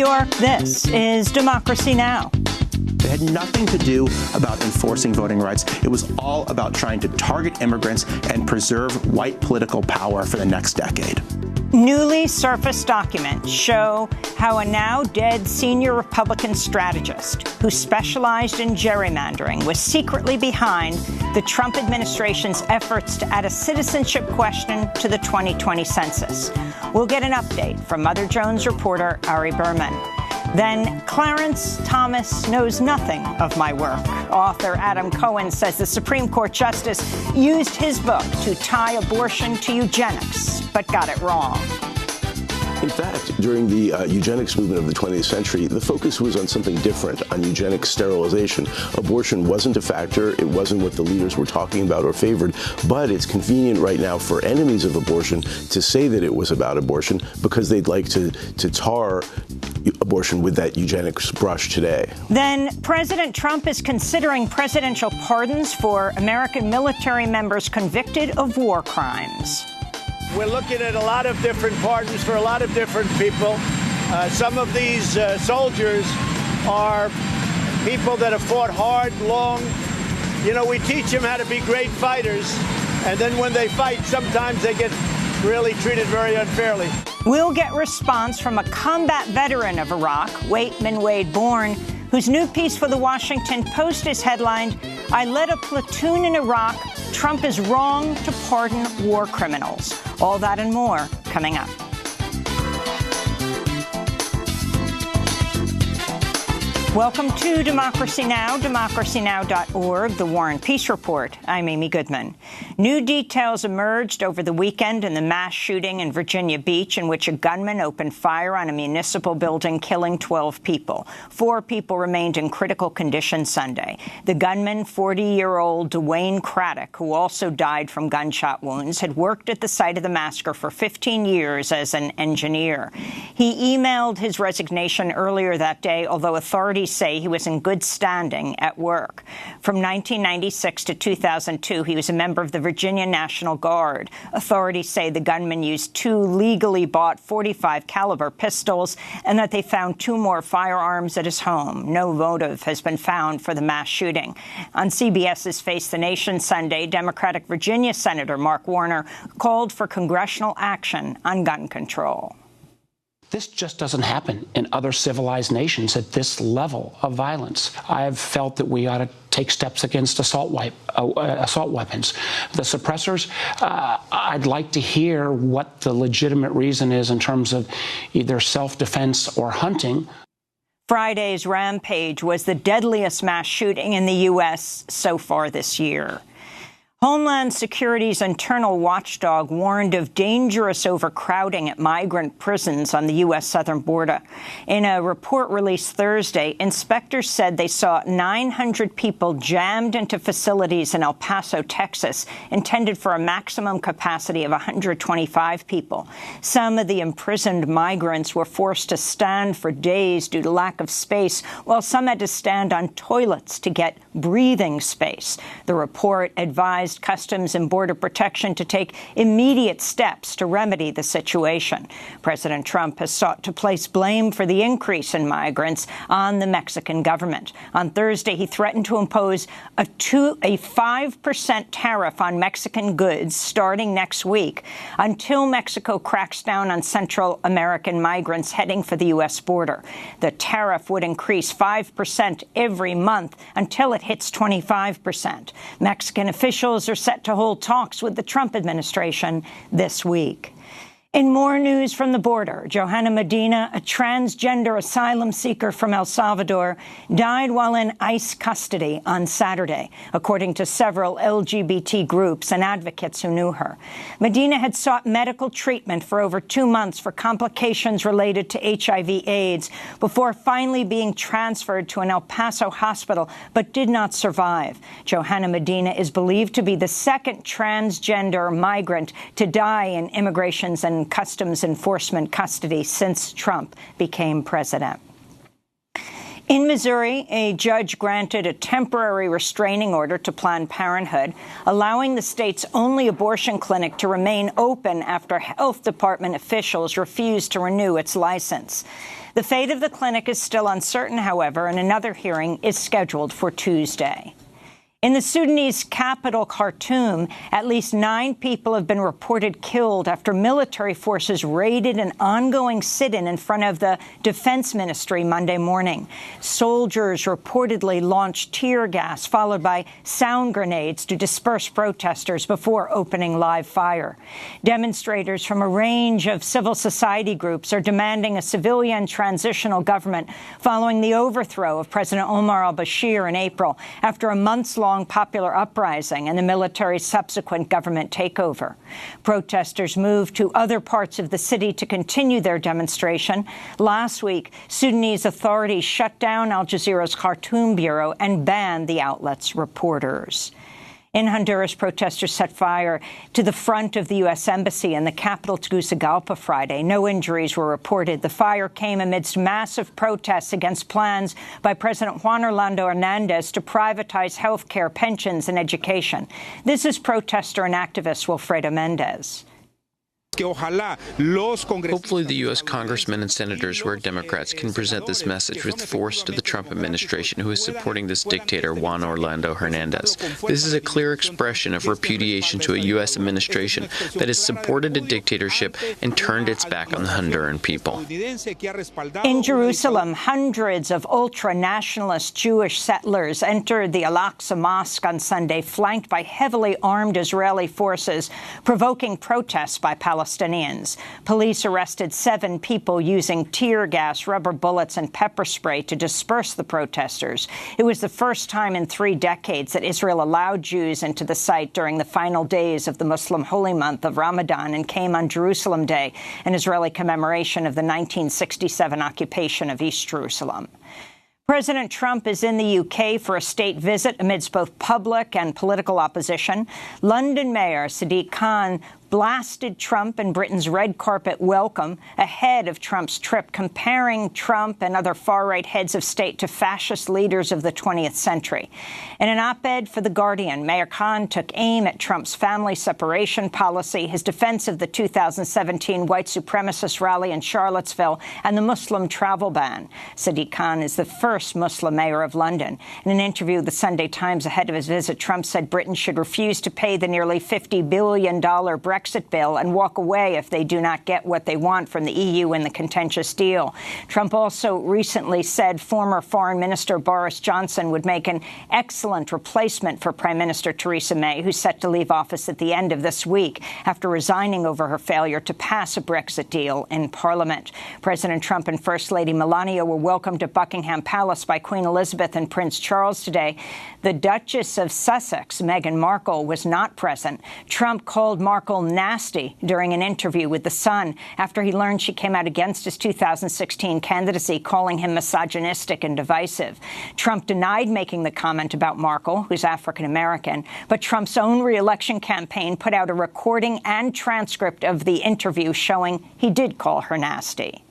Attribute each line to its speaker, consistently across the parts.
Speaker 1: York, this is Democracy Now!
Speaker 2: It had nothing to do about enforcing voting rights. It was all about trying to target immigrants and preserve white political power for the next decade.
Speaker 1: Newly surfaced documents show how a now-dead senior Republican strategist who specialized in gerrymandering was secretly behind the Trump administration's efforts to add a citizenship question to the 2020 census. We'll get an update from Mother Jones reporter Ari Berman. Then Clarence Thomas knows nothing of my work. Author Adam Cohen says the Supreme Court justice used his book to tie abortion to eugenics, but got it wrong.
Speaker 3: In fact, during the eugenics movement of the 20th century, the focus was on something different, on eugenic sterilization. Abortion wasn't a factor. It wasn't what the leaders were talking about or favored. But it's convenient right now for enemies of abortion to say that it was about abortion because they'd like to tar abortion with that eugenics brush today.
Speaker 1: Then President Trump is considering presidential pardons for American military members convicted of war crimes.
Speaker 4: We're looking at a lot of different pardons for a lot of different people. Some of these soldiers are people that have fought hard, long. You know, we teach them how to be great fighters, and then when they fight, sometimes they get really treated very unfairly.
Speaker 1: We'll get response from a combat veteran of Iraq, Waitman Wade Bourne, whose new piece for the Washington Post is headlined, "I led a platoon in Iraq. Trump is wrong to pardon war criminals." All that and more coming up. Welcome to Democracy Now!, democracynow.org, The War and Peace Report. I'm Amy Goodman. New details emerged over the weekend in the mass shooting in Virginia Beach in which a gunman opened fire on a municipal building, killing 12 people. 4 people remained in critical condition Sunday. The gunman, 40-year-old Dwayne Craddock, who also died from gunshot wounds, had worked at the site of the massacre for 15 years as an engineer. He emailed his resignation earlier that day, although authorities say he was in good standing at work. From 1996 to 2002, he was a member of the Virginia National Guard. Authorities say the gunman used 2 legally bought .45 caliber pistols and that they found 2 more firearms at his home. No motive has been found for the mass shooting. On CBS's Face the Nation Sunday, Democratic Virginia Senator Mark Warner called for congressional action on gun control.
Speaker 5: This just doesn't happen in other civilized nations at this level of violence. I've felt that we ought to take steps against assault weapons. The suppressors, I'd like to hear what the legitimate reason is in terms of either self-defense or hunting.
Speaker 1: Friday's rampage was the deadliest mass shooting in the U.S. so far this year. Homeland Security's internal watchdog warned of dangerous overcrowding at migrant prisons on the U.S. southern border. In a report released Thursday, inspectors said they saw 900 people jammed into facilities in El Paso, Texas, intended for a maximum capacity of 125 people. Some of the imprisoned migrants were forced to stand for days due to lack of space, while some had to stand on toilets to get breathing space. The report advised Customs and Border Protection to take immediate steps to remedy the situation. President Trump has sought to place blame for the increase in migrants on the Mexican government. On Thursday, he threatened to impose a 5% tariff on Mexican goods starting next week until Mexico cracks down on Central American migrants heading for the U.S. border. The tariff would increase 5% every month until it hits 25%. Mexican officials are set to hold talks with the Trump administration this week. In more news from the border, Johanna Medina, a transgender asylum seeker from El Salvador, died while in ICE custody on Saturday, according to several LGBT groups and advocates who knew her. Medina had sought medical treatment for over 2 months for complications related to HIV/AIDS before finally being transferred to an El Paso hospital, but did not survive. Johanna Medina is believed to be the second transgender migrant to die in Immigrations and Customs Enforcement custody since Trump became president. In Missouri, a judge granted a temporary restraining order to Planned Parenthood, allowing the state's only abortion clinic to remain open after health department officials refused to renew its license. The fate of the clinic is still uncertain, however, and another hearing is scheduled for Tuesday. In the Sudanese capital, Khartoum, at least 9 people have been reported killed after military forces raided an ongoing sit-in in front of the Defense Ministry Monday morning. Soldiers reportedly launched tear gas, followed by sound grenades to disperse protesters before opening live fire. Demonstrators from a range of civil society groups are demanding a civilian transitional government following the overthrow of President Omar al-Bashir in April after a months-long popular uprising and the military's subsequent government takeover. Protesters moved to other parts of the city to continue their demonstration. Last week, Sudanese authorities shut down Al Jazeera's Khartoum bureau and banned the outlet's reporters. In Honduras, protesters set fire to the front of the U.S. Embassy in the capital, Tegucigalpa, Friday. No injuries were reported. The fire came amidst massive protests against plans by President Juan Orlando Hernandez to privatize health care, pensions, and education. This is protester and activist Wilfredo Mendez.
Speaker 6: Hopefully the U.S. congressmen and senators who are Democrats can present this message with force to the Trump administration, who is supporting this dictator, Juan Orlando Hernandez. This is a clear expression of repudiation to a U.S. administration that has supported a dictatorship and turned its back on the Honduran people.
Speaker 1: In Jerusalem, hundreds of ultra-nationalist Jewish settlers entered the Al-Aqsa Mosque on Sunday, flanked by heavily armed Israeli forces, provoking protests by Palestinians. Police arrested 7 people using tear gas, rubber bullets, and pepper spray to disperse the protesters. It was the first time in 3 decades that Israel allowed Jews into the site during the final days of the Muslim holy month of Ramadan, and came on Jerusalem Day, an Israeli commemoration of the 1967 occupation of East Jerusalem. President Trump is in the UK for a state visit amidst both public and political opposition. London Mayor Sadiq Khan blasted Trump and Britain's red carpet welcome ahead of Trump's trip, comparing Trump and other far-right heads of state to fascist leaders of the 20th century. In an op-ed for The Guardian, Mayor Khan took aim at Trump's family separation policy, his defense of the 2017 white supremacist rally in Charlottesville, and the Muslim travel ban. Sadiq Khan is the first Muslim mayor of London. In an interview with the Sunday Times ahead of his visit, Trump said Britain should refuse to pay the nearly $50 billion Brexit bill and walk away if they do not get what they want from the EU in the contentious deal. Trump also recently said former Foreign Minister Boris Johnson would make an excellent replacement for Prime Minister Theresa May, who's set to leave office at the end of this week after resigning over her failure to pass a Brexit deal in Parliament. President Trump and First Lady Melania were welcomed at Buckingham Palace by Queen Elizabeth and Prince Charles today. The Duchess of Sussex, Meghan Markle, was not present. Trump called Markle nasty during an interview with The Sun after he learned she came out against his 2016 candidacy, calling him misogynistic and divisive. Trump denied making the comment about Markle, who's African-American, but Trump's own re-election campaign put out a recording and transcript of the interview showing he did call her nasty.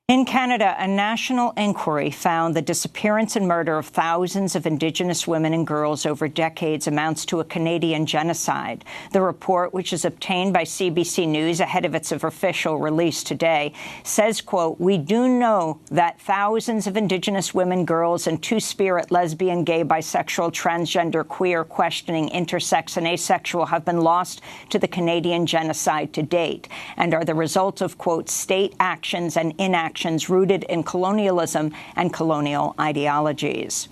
Speaker 1: In Canada, a national inquiry found the disappearance and murder of thousands of Indigenous women and girls over decades amounts to a Canadian genocide. The report, which is obtained by CBC News ahead of its official release today, says, quote, "We do know that thousands of Indigenous women, girls, and two-spirit lesbian, gay, bisexual, transgender, queer, questioning, intersex, and asexual have been lost to the Canadian genocide to date and are the result of, quote, state actions and inactions rooted in colonialism and colonial ideologies."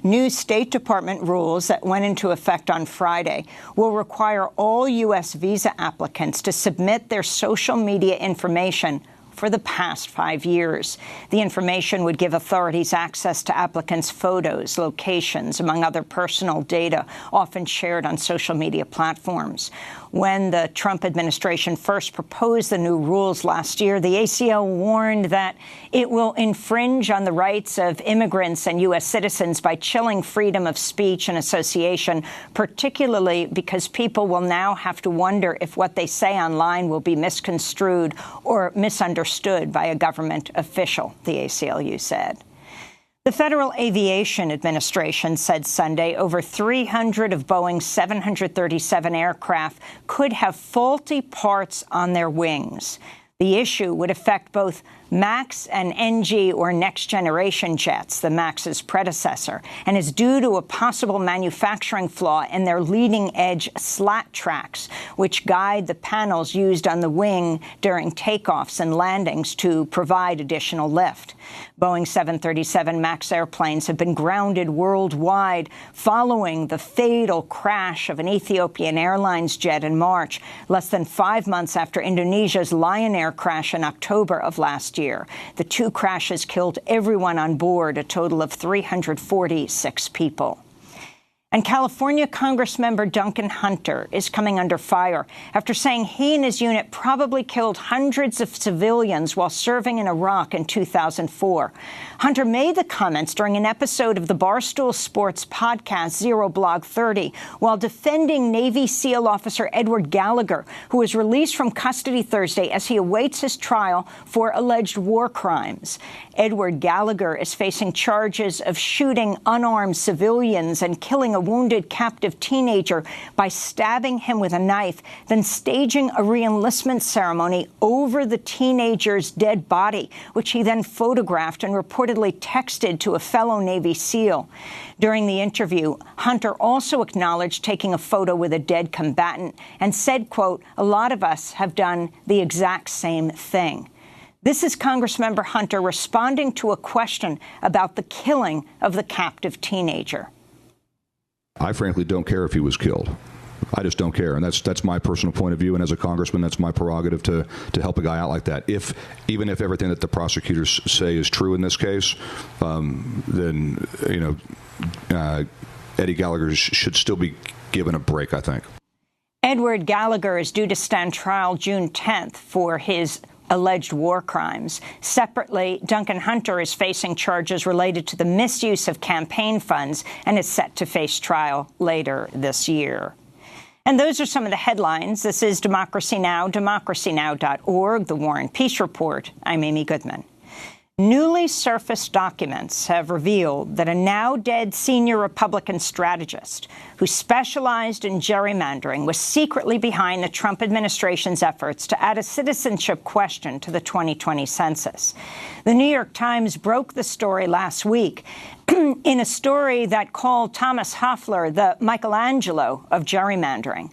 Speaker 1: New State Department rules that went into effect on Friday will require all U.S. visa applicants to submit their social media information for the past 5 years. The information would give authorities access to applicants' photos, locations, among other personal data often shared on social media platforms. When the Trump administration first proposed the new rules last year, the ACL warned that it will infringe on the rights of immigrants and U.S. citizens by chilling freedom of speech and association, particularly because people will now have to wonder if what they say online will be misconstrued or misunderstood by a government official, the ACLU said. The Federal Aviation Administration said Sunday over 300 of Boeing's 737 aircraft could have faulty parts on their wings. The issue would affect both MAX and NG, or next-generation jets, the MAX's predecessor, and is due to a possible manufacturing flaw in their leading-edge slat tracks, which guide the panels used on the wing during takeoffs and landings to provide additional lift. Boeing 737 MAX airplanes have been grounded worldwide following the fatal crash of an Ethiopian Airlines jet in March, less than 5 months after Indonesia's Lion Air crash in October of last year. The two crashes killed everyone on board, a total of 346 people. And California Congressmember Duncan Hunter is coming under fire after saying he and his unit probably killed hundreds of civilians while serving in Iraq in 2004. Hunter made the comments during an episode of the Barstool Sports podcast Zero Blog 30 while defending Navy SEAL officer Edward Gallagher, who was released from custody Thursday as he awaits his trial for alleged war crimes. Edward Gallagher is facing charges of shooting unarmed civilians and killing a wounded captive teenager by stabbing him with a knife, then staging a reenlistment ceremony over the teenager's dead body, which he then photographed and reportedly texted to a fellow Navy SEAL. During the interview, Hunter also acknowledged taking a photo with a dead combatant and said, quote, "A lot of us have done the exact same thing." This is Congressmember Hunter responding to a question about the killing of the captive teenager.
Speaker 7: I frankly don't care if he was killed. I just don't care, and that's my personal point of view. And as a congressman, that's my prerogative to help a guy out like that. Even if everything that the prosecutors say is true in this case, then Eddie Gallagher should still be given a break, I think.
Speaker 1: Edward Gallagher is due to stand trial June 10th for his alleged war crimes. Separately, Duncan Hunter is facing charges related to the misuse of campaign funds and is set to face trial later this year. And those are some of the headlines. This is Democracy Now!, democracynow.org, The War and Peace Report. I'm Amy Goodman. Newly surfaced documents have revealed that a now-dead senior Republican strategist who specialized in gerrymandering was secretly behind the Trump administration's efforts to add a citizenship question to the 2020 census. The New York Times broke the story last week in a story that called Thomas Hofeller the Michelangelo of gerrymandering.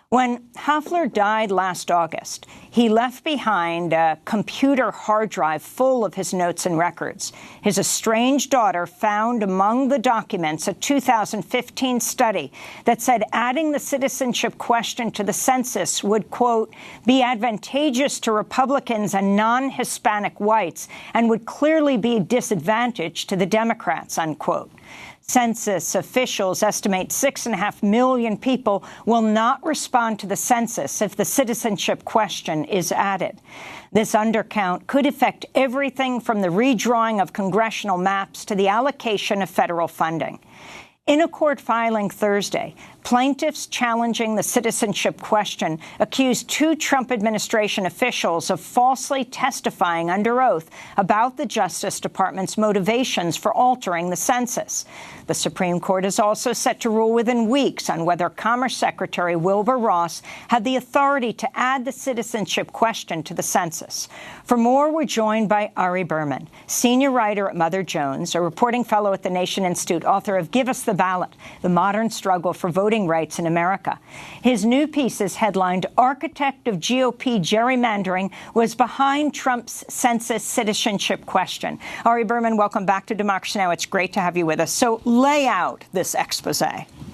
Speaker 1: When Hofeller died last August, he left behind a computer hard drive full of his notes and records. His estranged daughter found among the documents a 2015 study that said adding the citizenship question to the census would, quote, be advantageous to Republicans and non-Hispanic whites and would clearly be a disadvantage to the Democrats, unquote. Census officials estimate 6.5 million people will not respond to the census if the citizenship question is added. This undercount could affect everything from the redrawing of congressional maps to the allocation of federal funding. In a court filing Thursday, plaintiffs challenging the citizenship question accused two Trump administration officials of falsely testifying under oath about the Justice Department's motivations for altering the census. The Supreme Court is also set to rule within weeks on whether Commerce Secretary Wilbur Ross had the authority to add the citizenship question to the census. For more, we're joined by Ari Berman, senior writer at Mother Jones, a reporting fellow at the Nation Institute, author of Give Us the Ballot, The Modern Struggle for Voting Rights in America. His new piece is headlined, Architect of GOP Gerrymandering Was Behind Trump's Census Citizenship Question. Ari Berman, welcome back to Democracy Now! It's great to have you with us. So lay out this expose.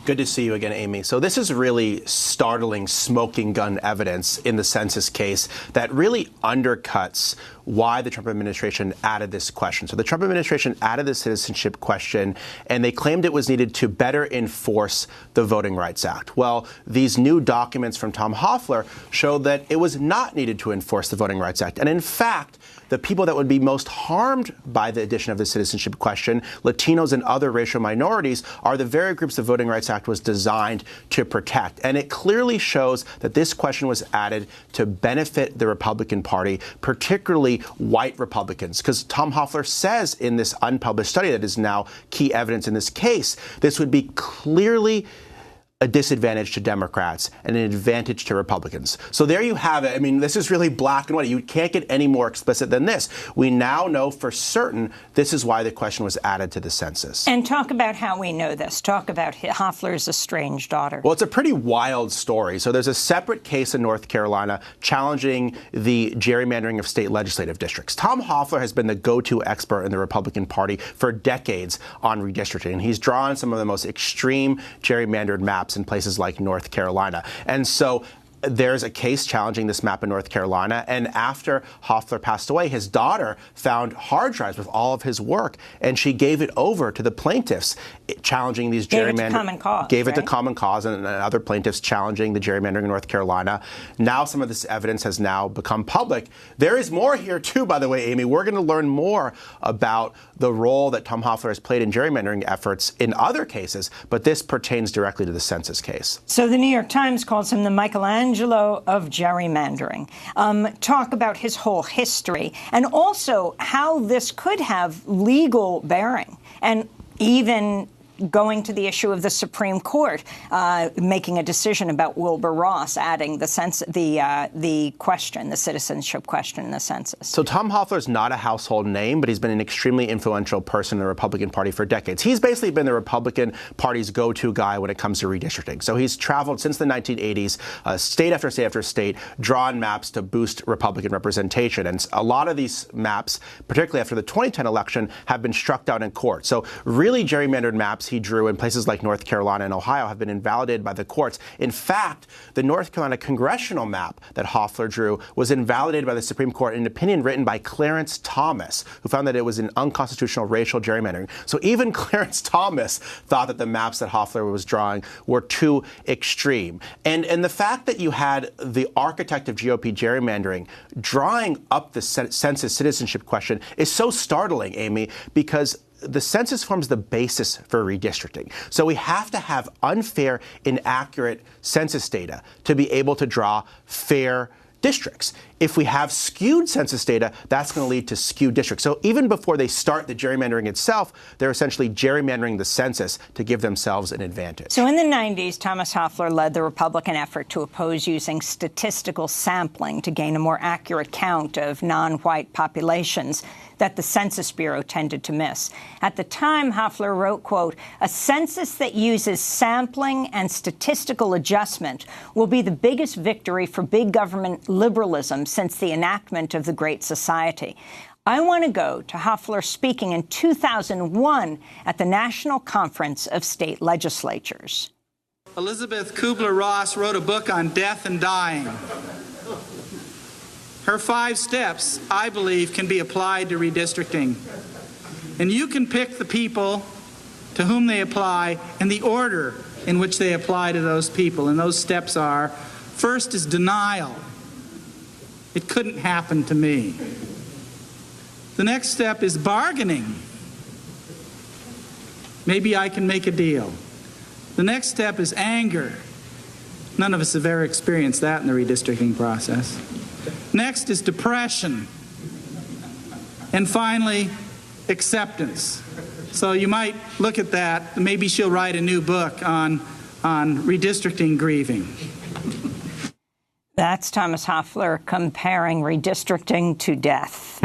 Speaker 2: Good to see you again, Amy. So this is really startling smoking gun evidence in the census case that really undercuts why the Trump administration added this question. So the Trump administration added the citizenship question, and they claimed it was needed to better enforce the Voting Rights Act. Well, these new documents from Tom Hofeller show that it was not needed to enforce the Voting Rights Act. And in fact, the people that would be most harmed by the addition of the citizenship question, Latinos and other racial minorities, are the very groups the Voting Rights Act was designed to protect. And it clearly shows that this question was added to benefit the Republican Party, particularly white Republicans. Because Tom Hofeller says in this unpublished study that is now key evidence in this case, this would be clearly a disadvantage to Democrats and an advantage to Republicans. So there you have it. I mean, this is really black and white. You can't get any more explicit than this. We now know for certain this is why the question was added to the census.
Speaker 1: And talk about how we know this. Talk about Hofeller's estranged daughter.
Speaker 2: Well, it's a pretty wild story. So there's a separate case in North Carolina challenging the gerrymandering of state legislative districts. Tom Hofeller has been the go-to expert in the Republican Party for decades on redistricting. And he's drawn some of the most extreme gerrymandered maps in places like North Carolina. And so there's a case challenging this map in North Carolina. And after Hofeller passed away, his daughter found hard drives with all of his work, and she gave it over to the plaintiffs challenging these gerrymandering. Gave it to Common Cause. Gave it to Common Cause and other plaintiffs challenging the gerrymandering in North Carolina. Now some of this evidence has now become public. There is more here, too, by the way, Amy. We're going to learn more about the role that Tom Hofeller has played in gerrymandering efforts in other cases, but this pertains directly to the census case.
Speaker 1: So the New York Times calls him the Michelangelo of gerrymandering. Talk about his whole history and also how this could have legal bearing and even going to the issue of the Supreme Court making a decision about Wilbur Ross adding the question, the citizenship question in the census.
Speaker 2: So Tom Hofeller is not a household name, but he's been an extremely influential person in the Republican Party for decades. He's basically been the Republican Party's go-to guy when it comes to redistricting. So he's traveled since the 1980s, state after state after state, drawn maps to boost Republican representation. And a lot of these maps, particularly after the 2010 election, have been struck down in court. So really gerrymandered maps he drew in places like North Carolina and Ohio have been invalidated by the courts. In fact, the North Carolina congressional map that Hofeller drew was invalidated by the Supreme Court in an opinion written by Clarence Thomas, who found that it was an unconstitutional racial gerrymandering. So even Clarence Thomas thought that the maps that Hofeller was drawing were too extreme. And the fact that you had the architect of GOP gerrymandering drawing up the census citizenship question is so startling, Amy, because the census forms the basis for redistricting. So we have to have unfair, inaccurate census data to be able to draw fair districts. If we have skewed census data, that's going to lead to skewed districts. So even before they start the gerrymandering itself, they're essentially gerrymandering the census to give themselves an advantage.
Speaker 1: So in the 90s, Thomas Hofeller led the Republican effort to oppose using statistical sampling to gain a more accurate count of non-white populations that the Census Bureau tended to miss. At the time, Hofeller wrote, quote, "A census that uses sampling and statistical adjustment will be the biggest victory for big government liberalism since the enactment of the Great Society." I want to go to Hofeller speaking in 2001 at the National Conference of State Legislatures.
Speaker 8: Elizabeth Kubler-Ross wrote a book on death and dying. Her 5 steps, I believe, can be applied to redistricting. And you can pick the people to whom they apply and the order in which they apply to those people. And those steps are, first is denial. It couldn't happen to me. The next step is bargaining. Maybe I can make a deal. The next step is anger. None of us have ever experienced that in the redistricting process. Next is depression. And finally, acceptance. So you might look at that. Maybe she'll write a new book on redistricting grieving.
Speaker 1: That's Thomas Hofeller comparing redistricting to death.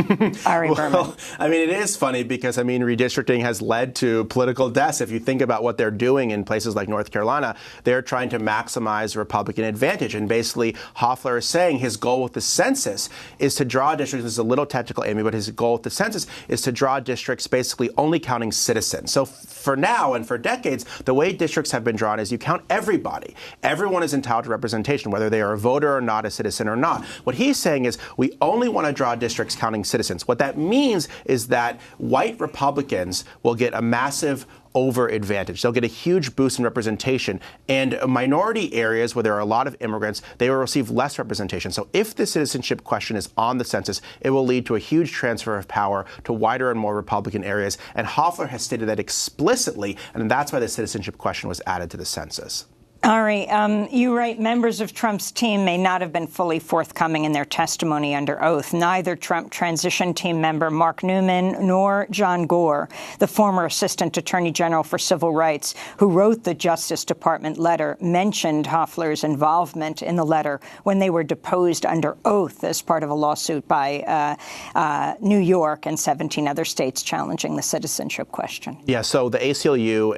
Speaker 1: Ari Berman.
Speaker 2: I mean, it is funny because, I mean, redistricting has led to political deaths. If you think about what they're doing in places like North Carolina, they're trying to maximize Republican advantage. And basically, Hofeller is saying his goal with the census is to draw districts. This is a little technical, Amy, but his goal with the census is to draw districts basically only counting citizens. So for now and for decades, the way districts have been drawn is you count everybody. Everyone is entitled to representation, whether they are a voter or not, a citizen or not. What he's saying is we only want to draw districts counting citizens. What that means is that white Republicans will get a massive over advantage. They'll get a huge boost in representation, and minority areas where there are a lot of immigrants, they will receive less representation. So if the citizenship question is on the census, it will lead to a huge transfer of power to wider and more Republican areas. And Hofeller has stated that explicitly, and that's why the citizenship question was added to the census.
Speaker 1: Ari, you write members of Trump's team may not have been fully forthcoming in their testimony under oath. Neither Trump transition team member Mark Newman nor John Gore, the former Assistant Attorney General for Civil Rights, who wrote the Justice Department letter, mentioned Hofeller's involvement in the letter when they were deposed under oath as part of a lawsuit by New York and 17 other states challenging the citizenship question.
Speaker 2: Yeah, so the ACLU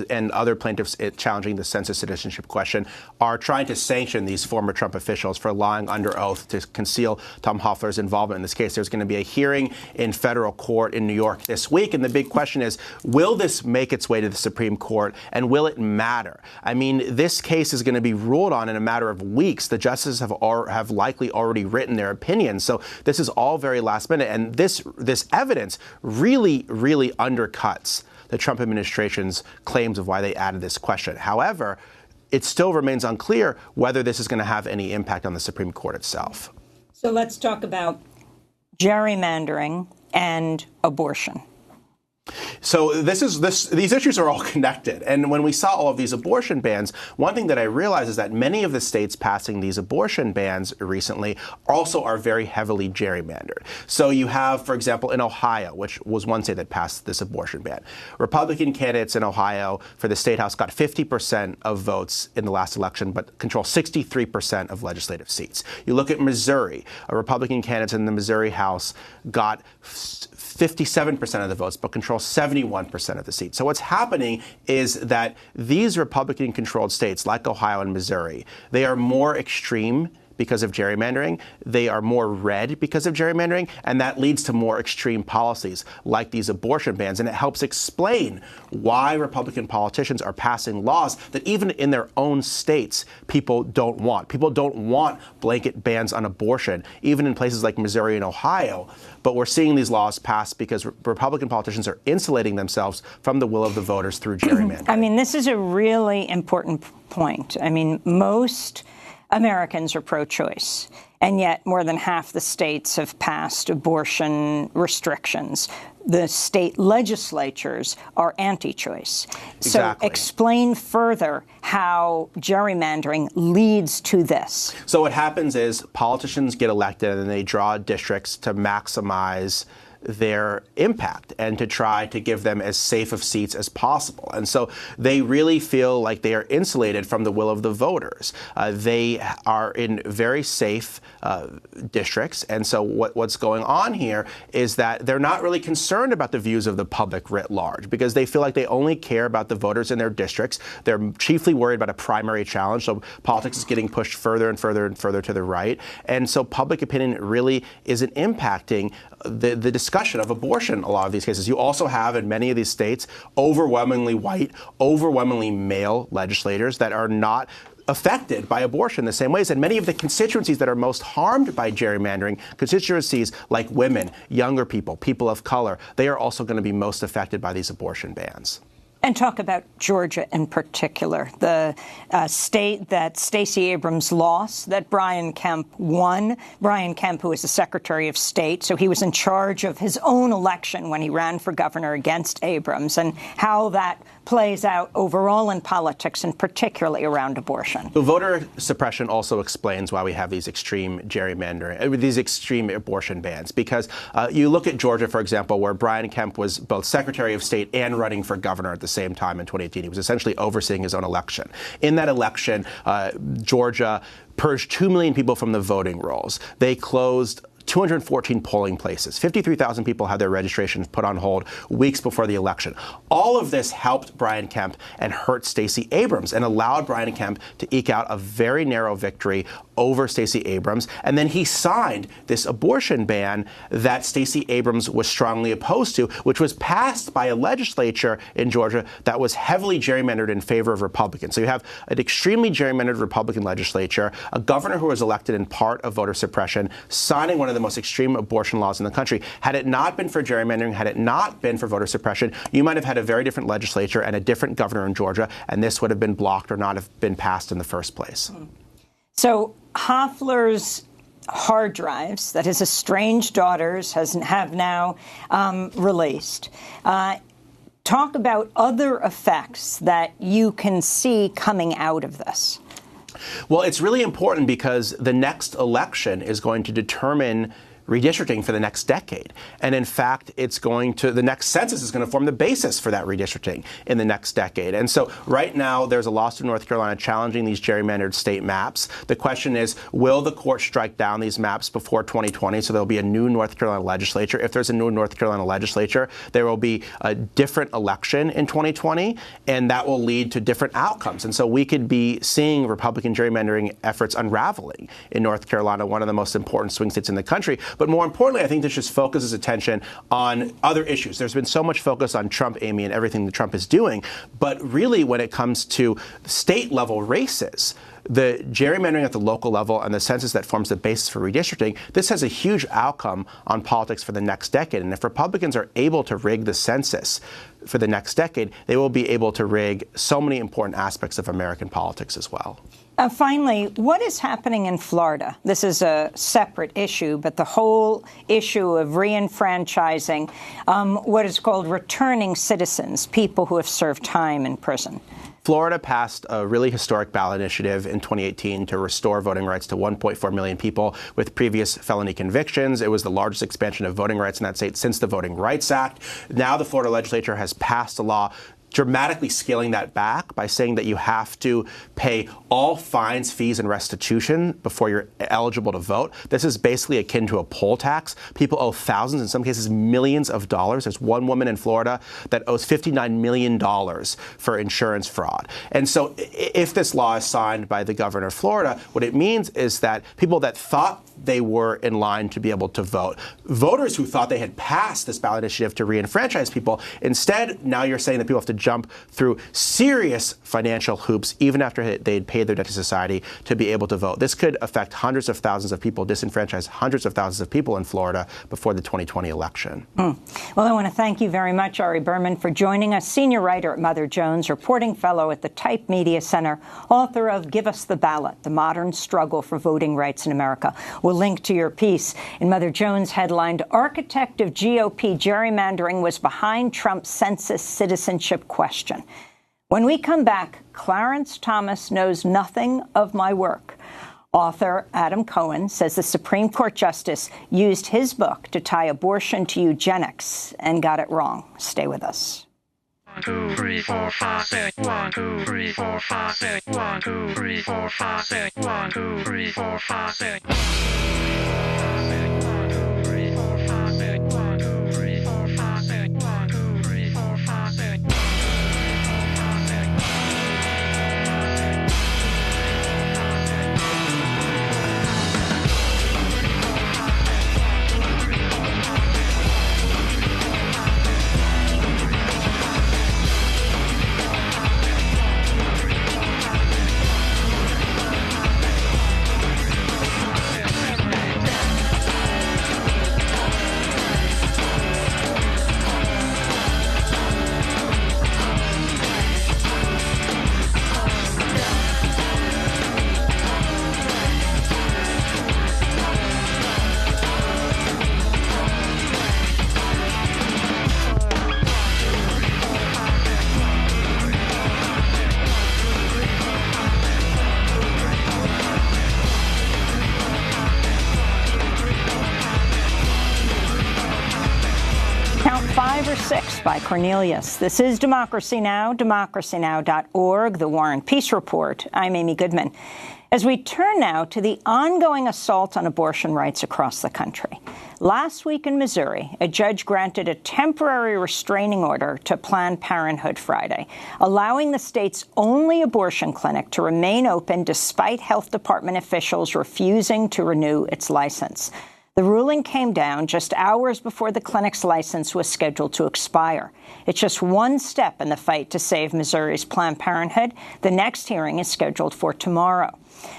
Speaker 2: and other plaintiffs challenging the census citizenship question are trying to sanction these former Trump officials for lying under oath to conceal Tom Hofeller's involvement in this case. There's going to be a hearing in federal court in New York this week, and the big question is, will this make its way to the Supreme Court, and will it matter? I mean, this case is going to be ruled on in a matter of weeks. The justices have likely already written their opinions, so this is all very last minute, and this evidence really undercuts the Trump administration's claims of why they added this question. However, it still remains unclear whether this is going to have any impact on the Supreme Court itself.
Speaker 1: So let's talk about gerrymandering and abortion.
Speaker 2: So these issues are all connected. And when we saw all of these abortion bans, one thing that I realized is that many of the states passing these abortion bans recently also are very heavily gerrymandered. So you have, for example, in Ohio, which was one state that passed this abortion ban, Republican candidates in Ohio for the state house got 50% of votes in the last election, but control 63% of legislative seats. You look at Missouri, Republican candidates in the Missouri House got 57% of the votes, but control 71% of the seats. So what's happening is that these Republican-controlled states, like Ohio and Missouri, they are more extreme because of gerrymandering. They are more red because of gerrymandering, and that leads to more extreme policies like these abortion bans. And it helps explain why Republican politicians are passing laws that even in their own states, people don't want. People don't want blanket bans on abortion, even in places like Missouri and Ohio. But we're seeing these laws pass because Republican politicians are insulating themselves from the will of the voters through gerrymandering.
Speaker 1: I mean, this is a really important point. I mean, most Americans are pro-choice, and yet more than half the states have passed abortion restrictions. The state legislatures are anti-choice.
Speaker 2: Exactly.
Speaker 1: So explain further how gerrymandering leads to this.
Speaker 2: So what happens is politicians get elected and they draw districts to maximize their impact and to try to give them as safe of seats as possible. And so they really feel like they are insulated from the will of the voters. They are in very safe districts. And so what's going on here is that they're not really concerned about the views of the public writ large because they feel like they only care about the voters in their districts. They're chiefly worried about a primary challenge. So politics is getting pushed further and further and further to the right. And so public opinion really isn't impacting the discussion of abortion in a lot of these cases. You also have in many of these states overwhelmingly white, overwhelmingly male legislators that are not affected by abortion the same ways. And many of the constituencies that are most harmed by gerrymandering, constituencies like women, younger people, people of color, they are also going to be most affected by these abortion bans.
Speaker 1: And talk about Georgia in particular, the state that Stacey Abrams lost, that Brian Kemp won. Brian Kemp, who is the Secretary of State, so he was in charge of his own election when he ran for governor against Abrams, and how that plays out overall in politics and particularly around abortion.
Speaker 2: The voter suppression also explains why we have these extreme gerrymandering, these extreme abortion bans, because you look at Georgia, for example, where Brian Kemp was both Secretary of State and running for governor at the same time in 2018. He was essentially overseeing his own election. In that election, Georgia purged 2 million people from the voting rolls. They closed 214 polling places. 53,000 people had their registrations put on hold weeks before the election. All of this helped Brian Kemp and hurt Stacey Abrams and allowed Brian Kemp to eke out a very narrow victory over Stacey Abrams. And then he signed this abortion ban that Stacey Abrams was strongly opposed to, which was passed by a legislature in Georgia that was heavily gerrymandered in favor of Republicans. So you have an extremely gerrymandered Republican legislature, a governor who was elected in part of voter suppression, signing one of the most extreme abortion laws in the country. Had it not been for gerrymandering, had it not been for voter suppression, you might have had a very different legislature and a different governor in Georgia, and this would have been blocked or not have been passed in the first place.
Speaker 1: So Hoffler's hard drives that his estranged daughters have now released. Talk about other effects that you can see coming out of this.
Speaker 2: Well, it's really important because the next election is going to determine redistricting for the next decade. And in fact, the next census is going to form the basis for that redistricting in the next decade. And so right now, there's a lawsuit in North Carolina challenging these gerrymandered state maps. The question is, will the court strike down these maps before 2020? So there'll be a new North Carolina legislature. If there's a new North Carolina legislature, there will be a different election in 2020, and that will lead to different outcomes. And so we could be seeing Republican gerrymandering efforts unraveling in North Carolina, one of the most important swing states in the country. But more importantly, I think this just focuses attention on other issues. There's been so much focus on Trump, Amy, and everything that Trump is doing. But really, when it comes to state-level races, the gerrymandering at the local level and the census that forms the basis for redistricting, this has a huge outcome on politics for the next decade. And if Republicans are able to rig the census for the next decade, they will be able to rig so many important aspects of American politics as well.
Speaker 1: Finally, what is happening in Florida? This is a separate issue, but the whole issue of reenfranchising what is called returning citizens, people who have served time in prison.
Speaker 2: Florida passed a really historic ballot initiative in 2018 to restore voting rights to 1.4 million people with previous felony convictions. It was the largest expansion of voting rights in that state since the Voting Rights Act. Now the Florida legislature has passed a law dramatically scaling that back by saying that you have to pay all fines, fees, and restitution before you're eligible to vote. This is basically akin to a poll tax. People owe thousands, in some cases millions of dollars. There's one woman in Florida that owes $59 million for insurance fraud. And so if this law is signed by the governor of Florida, what it means is that people that thought they were in line to be able to vote, voters who thought they had passed this ballot initiative to reenfranchise people, instead, now you're saying that people have to jump through serious financial hoops, even after they'd paid their debt to society, to be able to vote. This could affect hundreds of thousands of people, disenfranchise hundreds of thousands of people in Florida before the 2020 election.
Speaker 1: Well, I want to thank you very much, Ari Berman, for joining us, senior writer at Mother Jones, reporting fellow at the Type Media Center, author of Give Us the Ballot, The Modern Struggle for Voting Rights in America. We'll link to your piece in Mother Jones, headlined, Architect of GOP Gerrymandering Was Behind Trump's Census Citizenship Question. When we come back, Clarence Thomas knows nothing of my work. Author Adam Cohen says the Supreme Court justice used his book to tie abortion to eugenics and got it wrong. Stay with us.
Speaker 9: 1, 2, 3, 4, 5, 6. 1, 2, 3, 4, 5, 6. 1, 2, 3, 4, 5, 6. 1, 2, 3, 4, 5, 6.
Speaker 1: November 6th by Cornelius. This is Democracy Now!, democracynow.org, the War and Peace Report. I'm Amy Goodman. As we turn now to the ongoing assault on abortion rights across the country. Last week in Missouri, a judge granted a temporary restraining order to Planned Parenthood Friday, allowing the state's only abortion clinic to remain open despite health department officials refusing to renew its license. The ruling came down just hours before the clinic's license was scheduled to expire. It's just one step in the fight to save Missouri's Planned Parenthood. The next hearing is scheduled for tomorrow.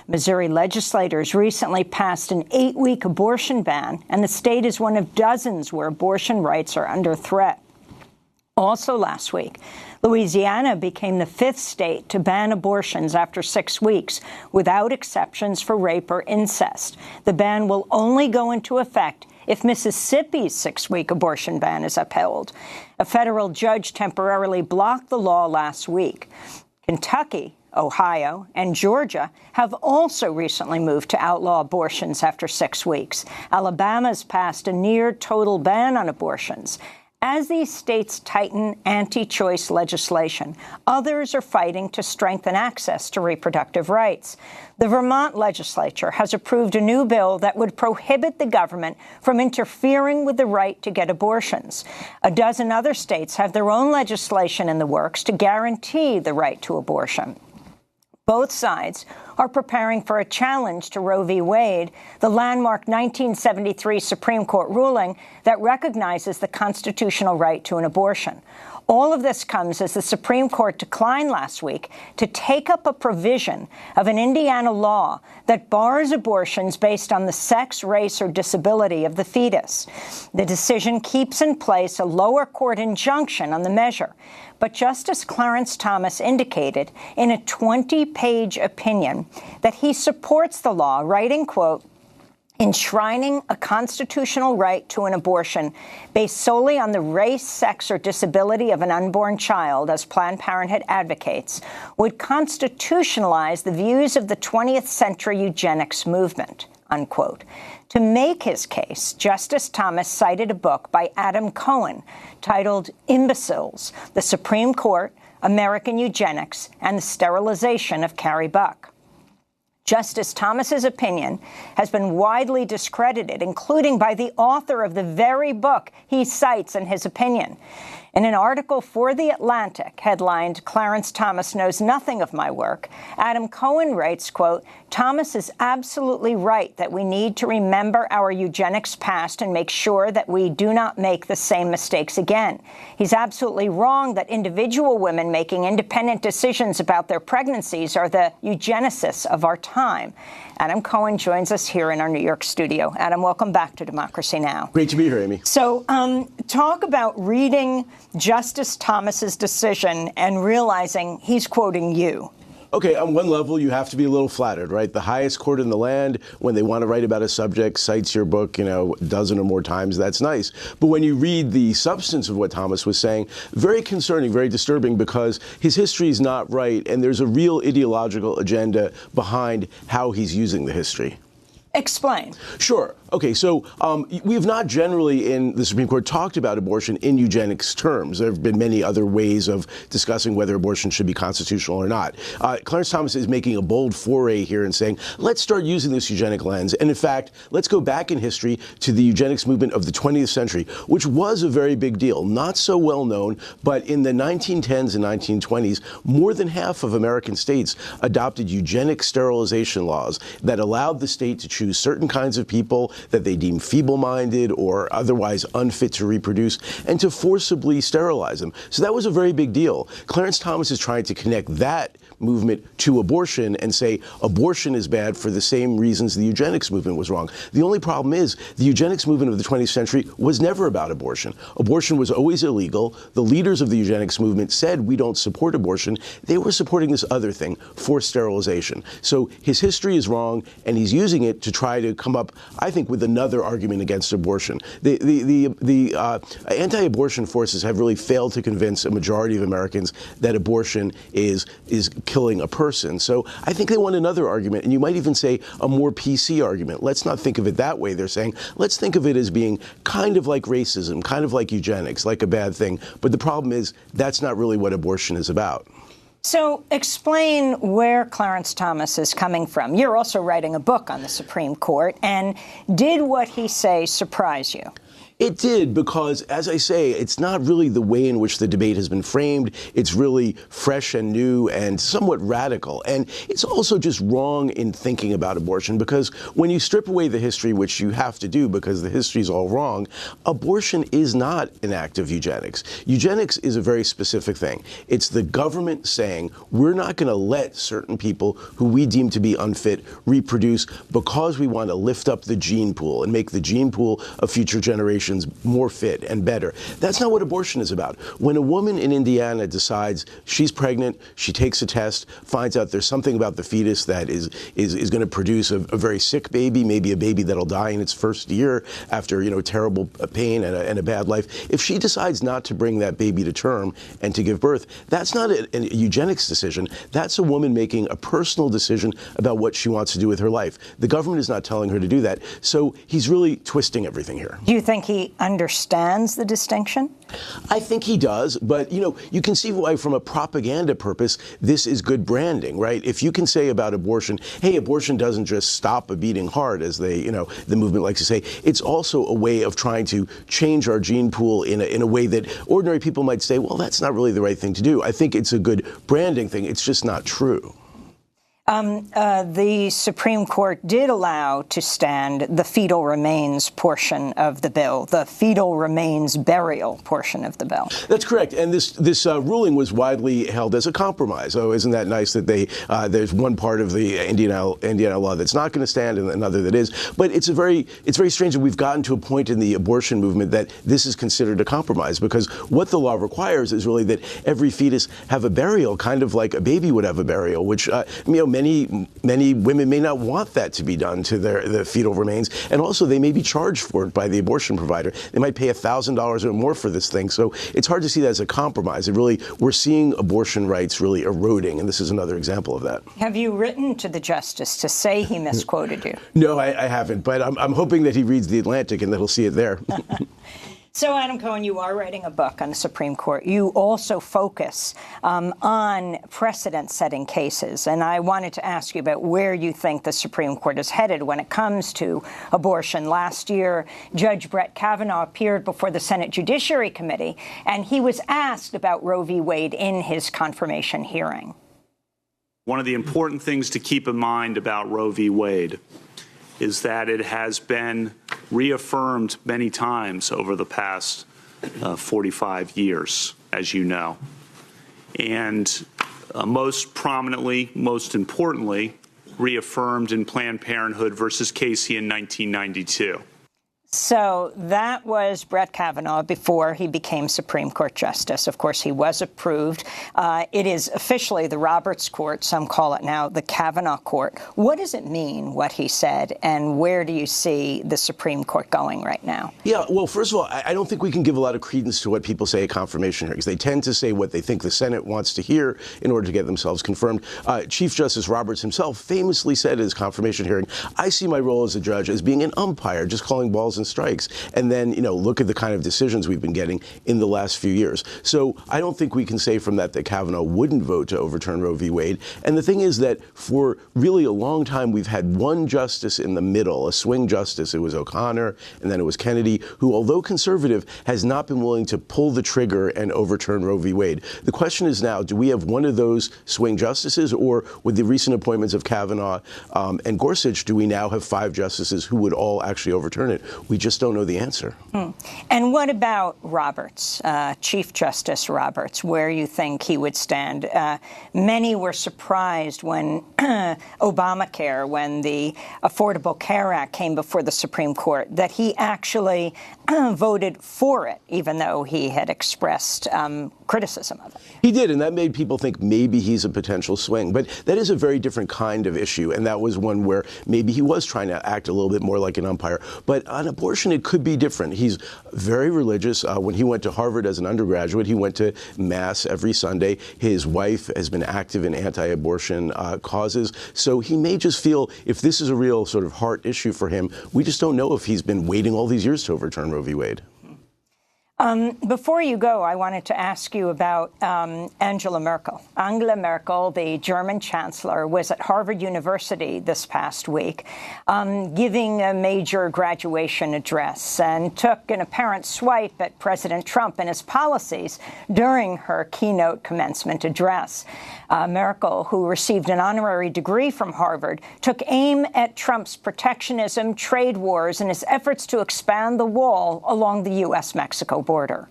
Speaker 1: Missouri legislators recently passed an 8-week abortion ban, and the state is one of dozens where abortion rights are under threat. Also last week, Louisiana became the 5th state to ban abortions after 6 weeks, without exceptions for rape or incest. The ban will only go into effect if Mississippi's 6-week abortion ban is upheld. A federal judge temporarily blocked the law last week. Kentucky, Ohio, and Georgia have also recently moved to outlaw abortions after 6 weeks. Alabama's passed a near-total ban on abortions. As these states tighten anti-choice legislation, others are fighting to strengthen access to reproductive rights. The Vermont legislature has approved a new bill that would prohibit the government from interfering with the right to get abortions. A dozen other states have their own legislation in the works to guarantee the right to abortion. Both sides are preparing for a challenge to Roe v. Wade, the landmark 1973 Supreme Court ruling that recognizes the constitutional right to an abortion. All of this comes as the Supreme Court declined last week to take up a provision of an Indiana law that bars abortions based on the sex, race, or disability of the fetus. The decision keeps in place a lower court injunction on the measure. But Justice Clarence Thomas indicated in a 20-page opinion that he supports the law, writing, quote, enshrining a constitutional right to an abortion based solely on the race, sex, or disability of an unborn child, as Planned Parenthood advocates, would constitutionalize the views of the 20th century eugenics movement, unquote. To make his case, Justice Thomas cited a book by Adam Cohen titled Imbeciles, the Supreme Court, American Eugenics, and the Sterilization of Carrie Buck. Justice Thomas's opinion has been widely discredited, including by the author of the very book he cites in his opinion. In an article for The Atlantic, headlined, Clarence Thomas Knows Nothing of My Work, Adam Cohen writes, quote, Thomas is absolutely right that we need to remember our eugenics past and make sure that we do not make the same mistakes again. He's absolutely wrong that individual women making independent decisions about their pregnancies are the eugenicists of our time. Adam Cohen joins us here in our New York studio. Adam, welcome back to Democracy Now!
Speaker 3: Great to be here, Amy.
Speaker 1: So talk about reading Justice Thomas's decision and realizing he's quoting you.
Speaker 3: Okay, on one level, you have to be a little flattered, right? The highest court in the land, when they want to write about a subject, cites your book, a dozen or more times. That's nice. But when you read the substance of what Thomas was saying, very concerning, very disturbing, because his history is not right, and there's a real ideological agenda behind how he's using the history.
Speaker 1: Explain.
Speaker 3: Sure. Okay, so we have not generally in the Supreme Court talked about abortion in eugenics terms. There have been many other ways of discussing whether abortion should be constitutional or not. Clarence Thomas is making a bold foray here and saying, let's start using this eugenic lens. And in fact, let's go back in history to the eugenics movement of the 20th century, which was a very big deal. Not so well known, but in the 1910s and 1920s, more than half of American states adopted eugenic sterilization laws that allowed the state to choose certain kinds of people that they deem feeble-minded or otherwise unfit to reproduce, and to forcibly sterilize them. So that was a very big deal. Clarence Thomas is trying to connect that movement to abortion and say abortion is bad for the same reasons the eugenics movement was wrong. The only problem is the eugenics movement of the 20th century was never about abortion. Abortion was always illegal. The leaders of the eugenics movement said we don't support abortion. They were supporting this other thing, forced sterilization. So his history is wrong, and he's using it to try to come up, I think, with another argument against abortion. The anti-abortion forces have really failed to convince a majority of Americans that abortion is killing a person. So I think they want another argument, and you might even say a more PC argument. Let's not think of it that way, they're saying. Let's think of it as being kind of like racism, kind of like eugenics, like a bad thing. But the problem is that's not really what abortion is about.
Speaker 1: So explain where Clarence Thomas is coming from. You're also writing a book on the Supreme Court, and did what he say surprise you?
Speaker 3: It did, because, as I say, it's not really the way in which the debate has been framed. It's really fresh and new and somewhat radical. And it's also just wrong in thinking about abortion, because when you strip away the history, which you have to do because the history is all wrong, abortion is not an act of eugenics. Eugenics is a very specific thing. It's the government saying, we're not going to let certain people who we deem to be unfit reproduce because we want to lift up the gene pool and make the gene pool of future generations more fit and better. That's not what abortion is about. When a woman in Indiana decides she's pregnant, she takes a test, finds out there's something about the fetus that is going to produce a very sick baby, maybe a baby that'll die in its first year after, terrible pain and a bad life. If she decides not to bring that baby to term and to give birth, that's not a eugenics decision. That's a woman making a personal decision about what she wants to do with her life. The government is not telling her to do that. So he's really twisting everything here.
Speaker 1: Do you think he understands the distinction?
Speaker 3: I think he does, but you can see why, from a propaganda purpose, this is good branding, right? If you can say about abortion, hey, abortion doesn't just stop a beating heart, as the movement likes to say. It's also a way of trying to change our gene pool in a way that ordinary people might say, well, that's not really the right thing to do. I think it's a good branding thing. It's just not true.
Speaker 1: The Supreme Court did allow to stand the fetal remains portion of the bill, the fetal remains burial portion of the bill.
Speaker 3: That's correct. And this ruling was widely held as a compromise. Oh, isn't that nice that there's one part of the Indiana law that's not going to stand and another that is. But it's very strange that we've gotten to a point in the abortion movement that this is considered a compromise, because what the law requires is really that every fetus have a burial, kind of like a baby would have a burial, which many women may not want that to be done to the fetal remains, and also they may be charged for it by the abortion provider. They might pay $1,000 or more for this thing, so it's hard to see that as a compromise. We're seeing abortion rights really eroding, and this is another example of that.
Speaker 1: Have you written to the justice to say he misquoted you?
Speaker 3: No, I haven't, but I'm hoping that he reads The Atlantic and that he'll see it there.
Speaker 1: So, Adam Cohen, you are writing a book on the Supreme Court. You also focus on precedent-setting cases, and I wanted to ask you about where you think the Supreme Court is headed when it comes to abortion. Last year, Judge Brett Kavanaugh appeared before the Senate Judiciary Committee, and he was asked about Roe v. Wade in his confirmation hearing.
Speaker 10: One of the important things to keep in mind about Roe v. Wade is that it has been reaffirmed many times over the past 45 years, as you know. And most prominently, most importantly, reaffirmed in Planned Parenthood versus Casey in 1992.
Speaker 1: So that was Brett Kavanaugh before he became Supreme Court Justice. Of course, he was approved. It is officially the Roberts Court. Some call it now the Kavanaugh Court. What does it mean, what he said, and where do you see the Supreme Court going right now? Yeah,
Speaker 3: well, first of all, I don't think we can give a lot of credence to what people say at confirmation hearings. They tend to say what they think the Senate wants to hear in order to get themselves confirmed. Chief Justice Roberts himself famously said at his confirmation hearing, I see my role as a judge as being an umpire, just calling balls and strikes, and then, look at the kind of decisions we've been getting in the last few years. So I don't think we can say from that Kavanaugh wouldn't vote to overturn Roe v. Wade. And the thing is that for really a long time, we've had one justice in the middle, a swing justice. It was O'Connor, and then it was Kennedy, who, although conservative, has not been willing to pull the trigger and overturn Roe v. Wade. The question is now, do we have one of those swing justices, or with the recent appointments of Kavanaugh and Gorsuch, do we now have 5 justices who would all actually overturn it? We just don't know the answer.
Speaker 1: And what about Roberts, Chief Justice Roberts, where you think he would stand? Many were surprised when Obamacare, when the Affordable Care Act came before the Supreme Court, that he actually voted for it, even though he had expressed criticism of it.
Speaker 3: He did, and that made people think maybe he's a potential swing. But that is a very different kind of issue, and that was one where maybe he was trying to act a little bit more like an umpire. But on a abortion, it could be different. He's very religious. When he went to Harvard as an undergraduate, he went to Mass every Sunday. His wife has been active in anti-abortion causes. So he may just feel, if this is a real sort of heart issue for him, we just don't know if he's been waiting all these years to overturn Roe v. Wade.
Speaker 1: Before you go, I wanted to ask you about Angela Merkel. Angela Merkel, the German chancellor, was at Harvard University this past week giving a major graduation address and took an apparent swipe at President Trump and his policies during her keynote commencement address. Merkel, who received an honorary degree from Harvard, took aim at Trump's protectionism, trade wars, and his efforts to expand the wall along the U.S.-Mexico border.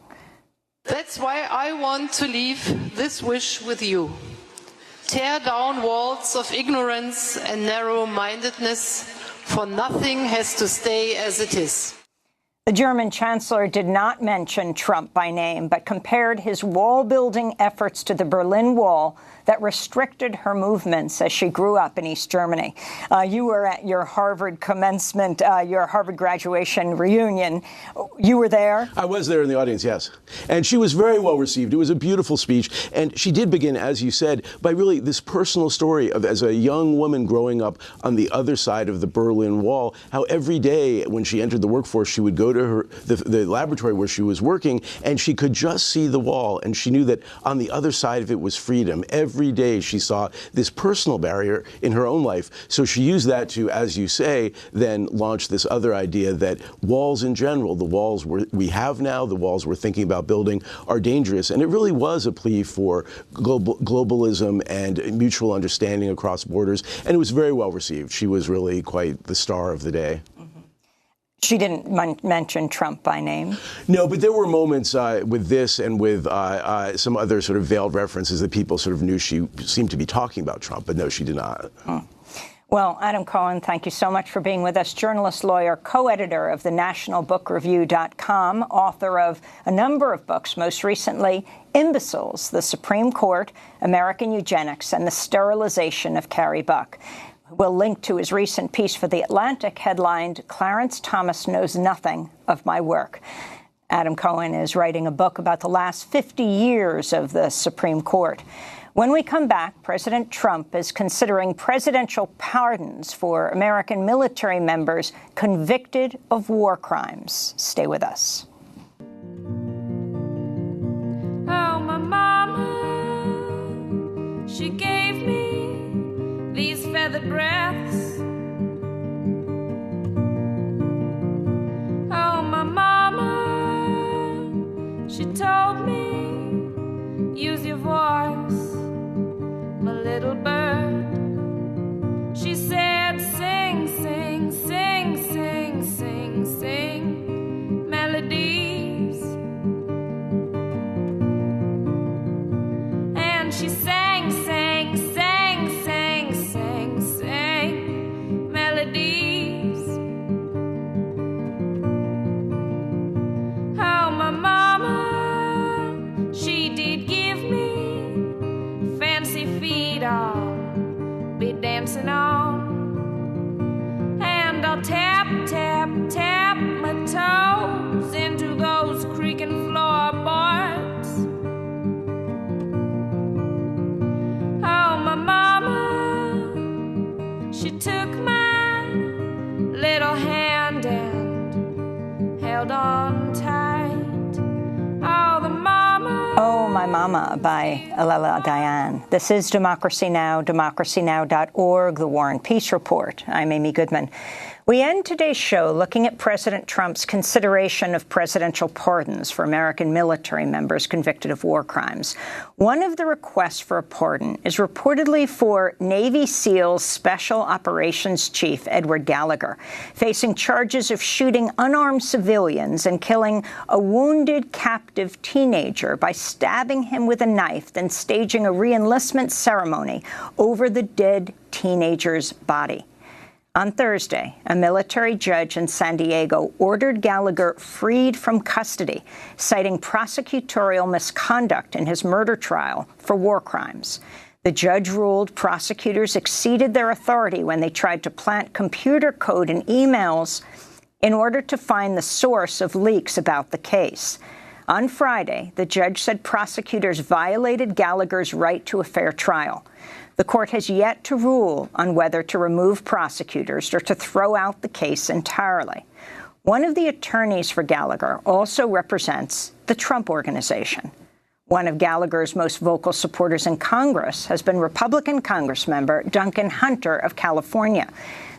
Speaker 11: That's why I want to leave this wish with you. Tear down walls of ignorance and narrow-mindedness, for nothing has to stay as it is.
Speaker 1: The German chancellor did not mention Trump by name, but compared his wall-building efforts to the Berlin Wall that restricted her movements as she grew up in East Germany. You were at your Harvard commencement, your Harvard graduation reunion. You were there?
Speaker 3: I was there in the audience, yes. And she was very well received. It was a beautiful speech. And she did begin, as you said, by really this personal story of, as a young woman growing up on the other side of the Berlin Wall, how every day when she entered the workforce, she would go to the laboratory where she was working, and she could just see the wall. And she knew that on the other side of it was freedom. Every day she saw this personal barrier in her own life. So she used that to, as you say, then launch this other idea that walls in general, the walls we have now, the walls we're thinking about building, are dangerous. And it really was a plea for globalism and mutual understanding across borders. And it was very well received. She was really quite the star of the day.
Speaker 1: She didn't mention Trump by name.
Speaker 3: No, but there were moments with this and with some other sort of veiled references that people sort of knew she seemed to be talking about Trump, but no, she did not.
Speaker 1: Well, Adam Cohen, thank you so much for being with us. Journalist, lawyer, co-editor of the nationalbookreview.com, author of a number of books, most recently Imbeciles, the Supreme Court, American Eugenics, and the Sterilization of Carrie Buck. We'll link to his recent piece for The Atlantic headlined, Clarence Thomas Knows Nothing of My Work. Adam Cohen is writing a book about the last 50 years of the Supreme Court. When we come back, President Trump is considering presidential pardons for American military members convicted of war crimes. Stay with us.
Speaker 12: Oh, my mama, she gave me these feathered breaths. Oh, my mama, she told me, use your voice, my little bird. She said, sing, sing, sing, sing, sing, sing melodies. And she sang, sang, sang, sang, sang, sang melodies. Oh, my mama, she did give me fancy feet I'll be dancing on. And I'll tap, tap, tap my toes into those creaking floorboards. Oh, my mama, she took my little hand and held on tight. Oh, the mama.
Speaker 1: Oh, My Mama by Alela Diane. This is Democracy Now!, democracynow.org, The War and Peace Report. I'm Amy Goodman. We end today's show looking at President Trump's consideration of presidential pardons for American military members convicted of war crimes. One of the requests for a pardon is reportedly for Navy SEALs Special Operations Chief Edward Gallagher, facing charges of shooting unarmed civilians and killing a wounded captive teenager by stabbing him with a knife, then staging a re-enlistment ceremony over the dead teenager's body. On Thursday, a military judge in San Diego ordered Gallagher freed from custody, citing prosecutorial misconduct in his murder trial for war crimes. The judge ruled prosecutors exceeded their authority when they tried to plant computer code in emails in order to find the source of leaks about the case. On Friday, the judge said prosecutors violated Gallagher's right to a fair trial. The court has yet to rule on whether to remove prosecutors or to throw out the case entirely. One of the attorneys for Gallagher also represents the Trump Organization. One of Gallagher's most vocal supporters in Congress has been Republican Congressmember Duncan Hunter of California.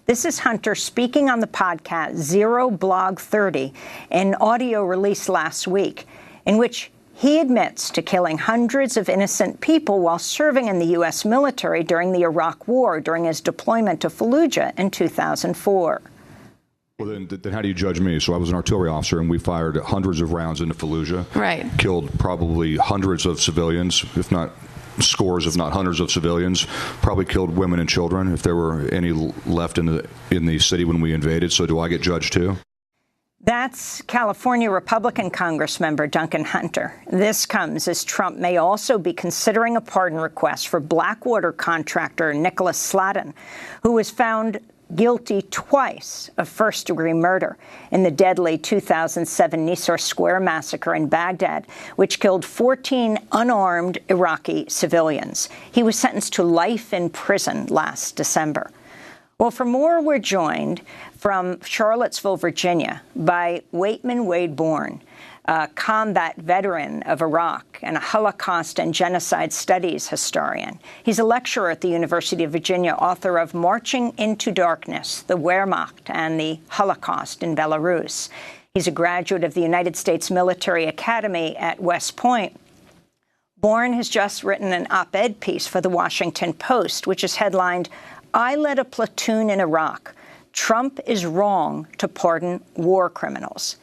Speaker 1: This is Hunter speaking on the podcast Zero Blog 30, an audio release last week, in which he admits to killing hundreds of innocent people while serving in the U.S. military during the Iraq War during his deployment to Fallujah in 2004.
Speaker 7: Well, then how do you judge me? So I was an artillery officer, and we fired hundreds of rounds into Fallujah.
Speaker 13: Right.
Speaker 7: Killed probably hundreds of civilians, if not scores, if not hundreds of civilians. Probably killed women and children, if there were any left in the city when we invaded. So do I get judged too?
Speaker 1: That's California Republican Congressmember Duncan Hunter. This comes as Trump may also be considering a pardon request for Blackwater contractor Nicholas Sladden, who was found guilty twice of first-degree murder in the deadly 2007 Nisour Square massacre in Baghdad, which killed 14 unarmed Iraqi civilians. He was sentenced to life in prison last December. Well, for more, we're joined from Charlottesville, Virginia, by Waitman Wade Bourne, a combat veteran of Iraq and a Holocaust and genocide studies historian. He's a lecturer at the University of Virginia, author of Marching into Darkness, the Wehrmacht and the Holocaust in Belarus. He's a graduate of the United States Military Academy at West Point. Bourne has just written an op-ed piece for the Washington Post, which is headlined, "I led a platoon in Iraq. Trump is wrong to pardon war criminals."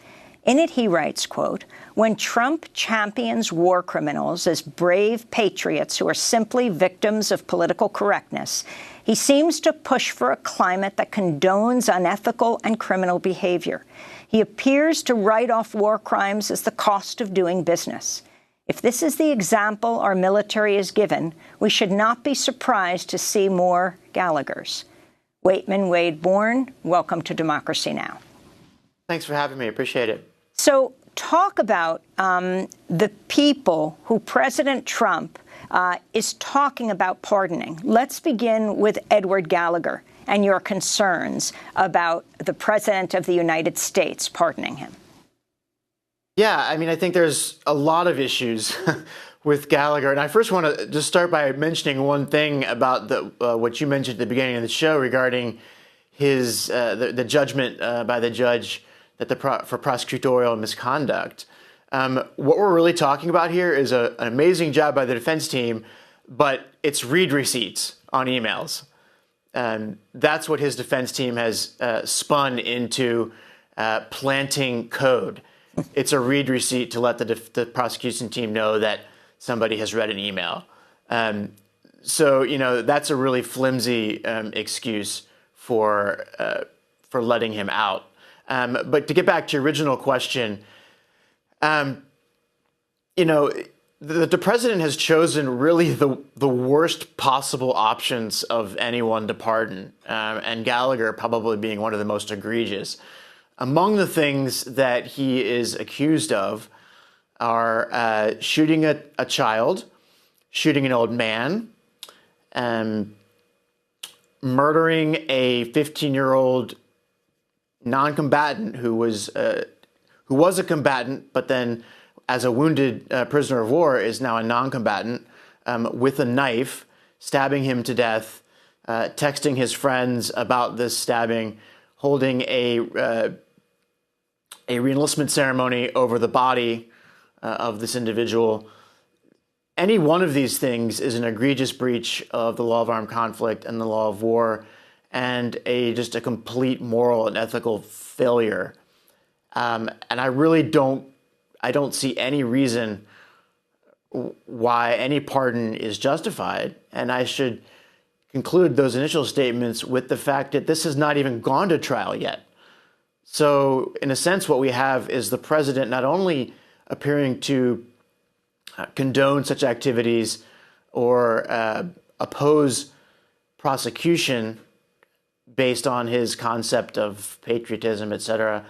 Speaker 1: In it, he writes, quote, "When Trump champions war criminals as brave patriots who are simply victims of political correctness, he seems to push for a climate that condones unethical and criminal behavior. He appears to write off war crimes as the cost of doing business. If this is the example our military is given, we should not be surprised to see more Gallaghers." Waitman Wade Bourne, welcome to Democracy Now!
Speaker 14: Thanks for having me. Appreciate it.
Speaker 1: So talk about the people who President Trump is talking about pardoning. Let's begin with Edward Gallagher and your concerns about the President of the United States pardoning him.
Speaker 14: Yeah, I mean, I think there's a lot of issues with Gallagher. And I first want to just start by mentioning one thing about what you mentioned at the beginning of the show regarding his the judgment by the judge that for prosecutorial misconduct. What we're really talking about here is an amazing job by the defense team, but it's read receipts on emails. That's what his defense team has spun into planting code. It's a read receipt to let the prosecution team know that somebody has read an email. So, you know, that's a really flimsy excuse for letting him out. But to get back to your original question, you know, the president has chosen really the worst possible options of anyone to pardon, and Gallagher probably being one of the most egregious. Among the things that he is accused of are shooting a child, shooting an old man, murdering a 15-year-old non-combatant who was a combatant, but then as a wounded prisoner of war is now a non-combatant, with a knife, stabbing him to death, texting his friends about this stabbing, holding a reenlistment ceremony over the body of this individual. Any one of these things is an egregious breach of the law of armed conflict and the law of war, and just a complete moral and ethical failure. And I really don't see any reason why any pardon is justified. And I should conclude those initial statements with the fact that this has not even gone to trial yet. So in a sense, what we have is the president not only appearing to condone such activities or oppose prosecution, based on his concept of patriotism, etc.,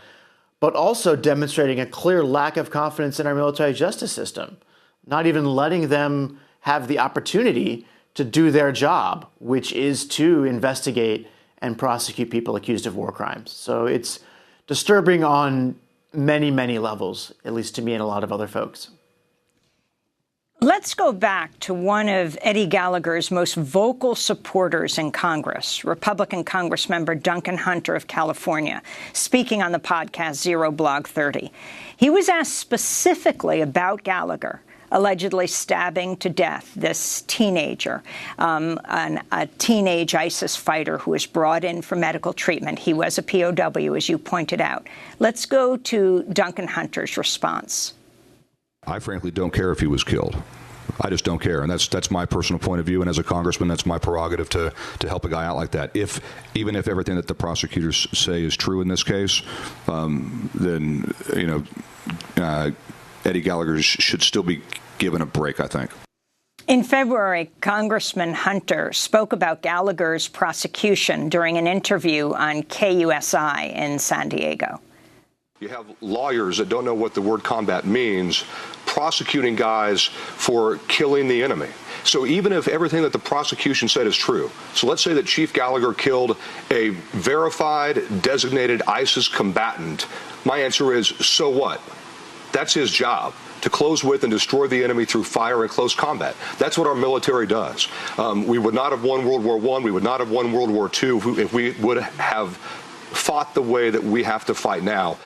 Speaker 14: but also demonstrating a clear lack of confidence in our military justice system, not even letting them have the opportunity to do their job, which is to investigate and prosecute people accused of war crimes. So it's disturbing on many, many levels, at least to me and a lot of other folks.
Speaker 1: Let's go back to one of Eddie Gallagher's most vocal supporters in Congress, Republican Congressmember Duncan Hunter of California, speaking on the podcast Zero Blog 30. He was asked specifically about Gallagher allegedly stabbing to death this teenager, a teenage ISIS fighter who was brought in for medical treatment. He was a POW, as you pointed out. Let's go to Duncan Hunter's response.
Speaker 7: I frankly don't care if he was killed. I just don't care, and that's my personal point of view. And as a congressman, that's my prerogative to help a guy out like that. Even if everything that the prosecutors say is true in this case, then Eddie Gallagher should still be given a break, I think.
Speaker 1: In February, Congressman Hunter spoke about Gallagher's prosecution during an interview on KUSI in San Diego.
Speaker 7: You have lawyers that don't know what the word combat means prosecuting guys for killing the enemy. So even if everything that the prosecution said is true, so let's say that Chief Gallagher killed a verified, designated ISIS combatant, my answer is, so what? That's his job, to close with and destroy the enemy through fire and close combat. That's what our military does. We would not have won World War I. We would not have won World War II if we would have fought the way that we have to fight now.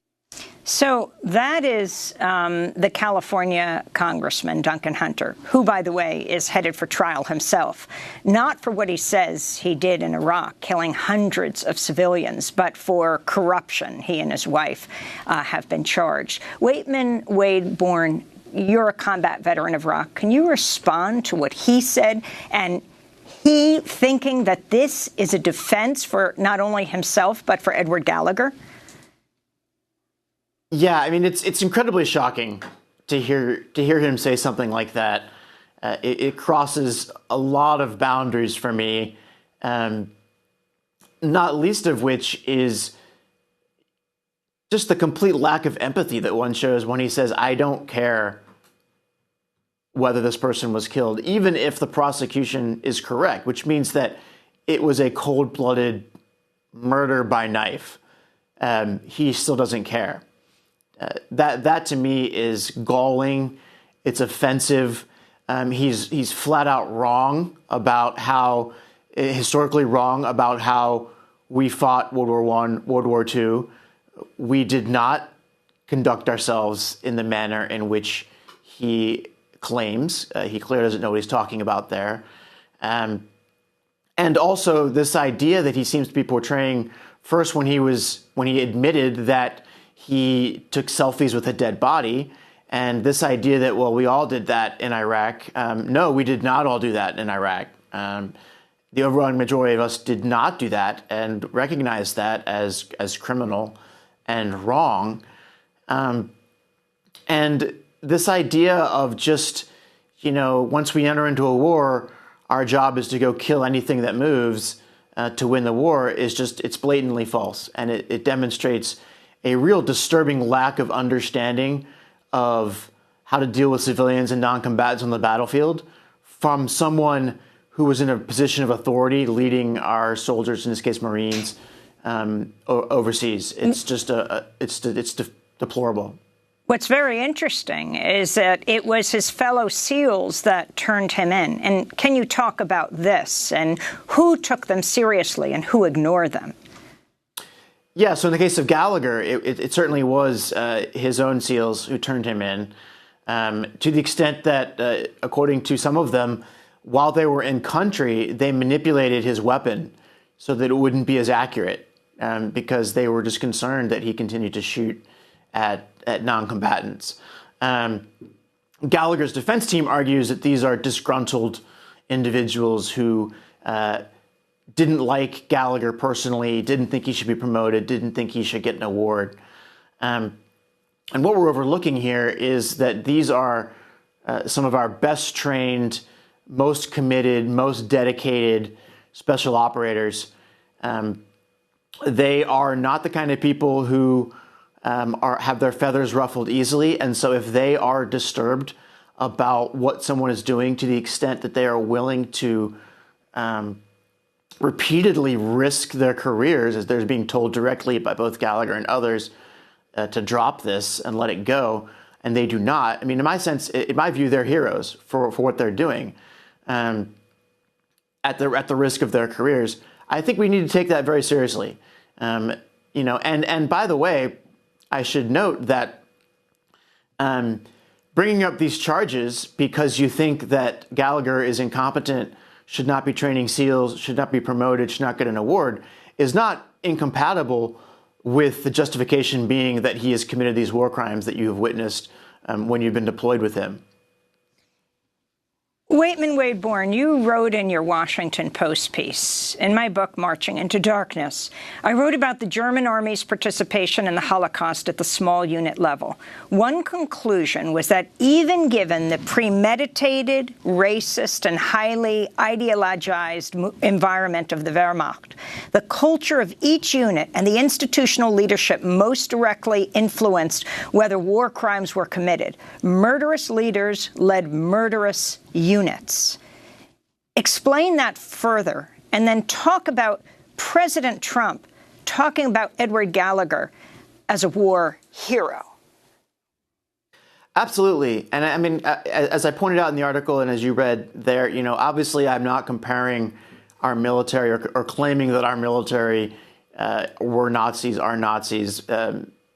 Speaker 1: So that is the California Congressman, Duncan Hunter, who, by the way, is headed for trial himself, not for what he says he did in Iraq, killing hundreds of civilians, but for corruption. He and his wife have been charged. Wade Bourne, you're a combat veteran of Iraq. Can you respond to what he said and he thinking that this is a defense for not only himself, but for Edward Gallagher?
Speaker 14: Yeah, I mean, it's incredibly shocking to hear him say something like that. It crosses a lot of boundaries for me, not least of which is just the complete lack of empathy that one shows when he says, I don't care whether this person was killed, even if the prosecution is correct, which means that it was a cold-blooded murder by knife. He still doesn't care. That to me is galling. It's offensive. He's flat out wrong about how, historically wrong about how we fought World War I, World War II. We did not conduct ourselves in the manner in which he claims. He clearly doesn't know what he's talking about there. And also this idea that he seems to be portraying first when he admitted that he took selfies with a dead body, and this idea that, well, we all did that in Iraq. No, we did not all do that in Iraq. The overwhelming majority of us did not do that and recognize that as criminal and wrong. And this idea of just, once we enter into a war, our job is to go kill anything that moves to win the war it's blatantly false. And it demonstrates a real disturbing lack of understanding of how to deal with civilians and non-combatants on the battlefield from someone who was in a position of authority leading our soldiers, in this case Marines, overseas. It's just it's deplorable.
Speaker 1: What's very interesting is that it was his fellow SEALs that turned him in. And can you talk about this and who took them seriously and who ignored them?
Speaker 14: Yeah, so in the case of Gallagher, it certainly was his own SEALs who turned him in, to the extent that, according to some of them, while they were in country, they manipulated his weapon so that it wouldn't be as accurate, because they were just concerned that he continued to shoot at non-combatants. Gallagher's defense team argues that these are disgruntled individuals who didn't like Gallagher personally, didn't think he should be promoted, didn't think he should get an award. And what we're overlooking here is that these are some of our best trained, most committed, most dedicated special operators they are not the kind of people who have their feathers ruffled easily. And so if they are disturbed about what someone is doing to the extent that they are willing to repeatedly risk their careers, as they're being told directly by both Gallagher and others, to drop this and let it go, and they do not. I mean, in my view, they're heroes for what they're doing at the risk of their careers. I think we need to take that very seriously. And by the way, I should note that bringing up these charges because you think that Gallagher is incompetent, should not be training SEALs, should not be promoted, should not get an award, is not incompatible with the justification being that he has committed these war crimes that you have witnessed when you've been deployed with him.
Speaker 1: Waitman Wadeborn, you wrote in your Washington Post piece, in my book, Marching into Darkness, I wrote about the German army's participation in the Holocaust at the small unit level. One conclusion was that even given the premeditated, racist, and highly ideologized environment of the Wehrmacht, the culture of each unit and the institutional leadership most directly influenced whether war crimes were committed. Murderous leaders led murderous units. Explain that further, and then talk about President Trump talking about Edward Gallagher as a war hero.
Speaker 14: Absolutely. And I mean, as I pointed out in the article and as you read there, obviously I'm not comparing our military or claiming that our military were Nazis, are Nazis.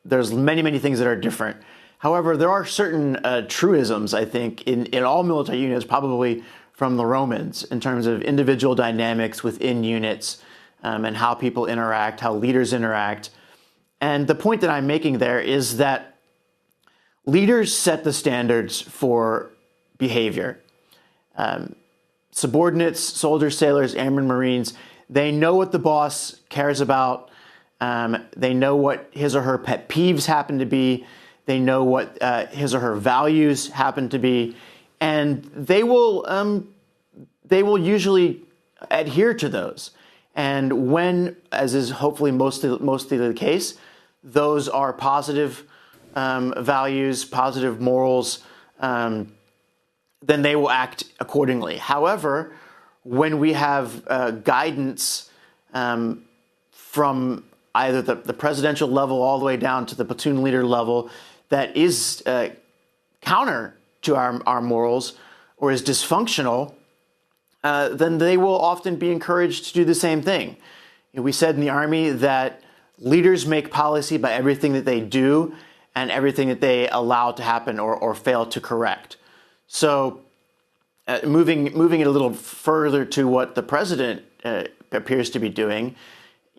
Speaker 14: There's many, many things that are different. However, there are certain truisms, I think, in all military units, probably from the Romans, in terms of individual dynamics within units and how people interact, how leaders interact. And the point that I'm making there is that leaders set the standards for behavior. Subordinates, soldiers, sailors, airmen, Marines, they know what the boss cares about. They know what his or her pet peeves happen to be. They know what his or her values happen to be, and they will usually adhere to those. And when, as is hopefully mostly the case, those are positive values, positive morals, then they will act accordingly. However, when we have guidance from either the presidential level all the way down to the platoon leader level that is counter to our morals or is dysfunctional, then they will often be encouraged to do the same thing. We said in the Army that leaders make policy by everything that they do and everything that they allow to happen or fail to correct. So moving it a little further to what the president appears to be doing,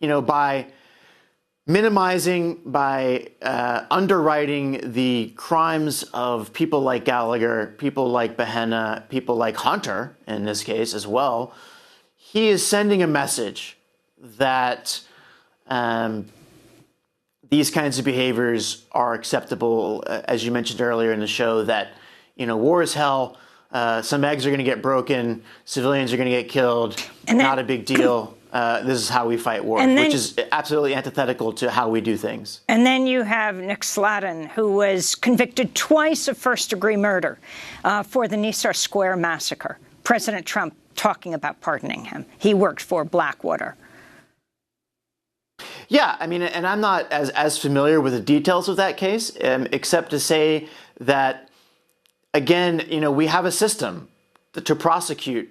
Speaker 14: by minimizing, by underwriting the crimes of people like Gallagher, people like Behenna, people like Hunter, in this case as well, he is sending a message that these kinds of behaviors are acceptable. As you mentioned earlier in the show, that war is hell. Some eggs are going to get broken. Civilians are going to get killed. Not a big deal. This is how we fight war, which is absolutely antithetical to how we do things.
Speaker 1: And then you have Nick Slatton, who was convicted twice of first-degree murder for the Nisour Square massacre. President Trump talking about pardoning him. He worked for Blackwater.
Speaker 14: Yeah, I mean, and I'm not as familiar with the details of that case, except to say that, again, we have a system to prosecute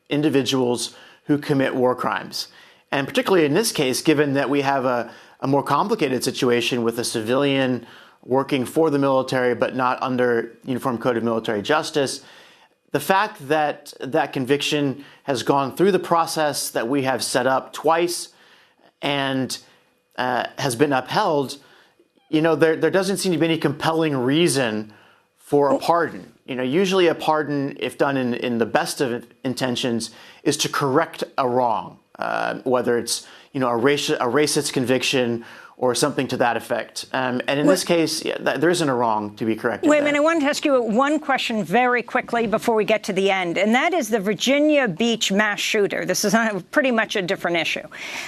Speaker 14: individuals who commit war crimes. And particularly in this case, given that we have a more complicated situation with a civilian working for the military but not under Uniform Code of Military Justice, the fact that that conviction has gone through the process that we have set up twice and has been upheld, there doesn't seem to be any compelling reason for a pardon. Usually a pardon, if done in the best of intentions, is to correct a wrong, whether it's a racist conviction or something to that effect. And in this case, there isn't a wrong to be corrected.
Speaker 1: Wait a minute. I wanted to ask you one question very quickly before we get to the end, and that is the Virginia Beach mass shooter. This is pretty much a different issue.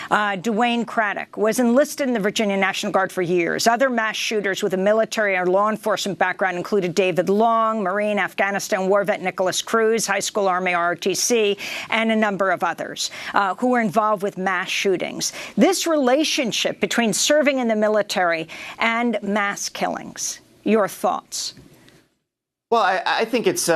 Speaker 1: Dwayne Craddock was enlisted in the Virginia National Guard for years. Other mass shooters with a military or law enforcement background included David Long, Marine, Afghanistan war vet Nicholas Cruz, high school Army ROTC, and a number of others who were involved with mass shootings. This relationship between serving in the military and mass killings, your thoughts?
Speaker 14: Well, I think it's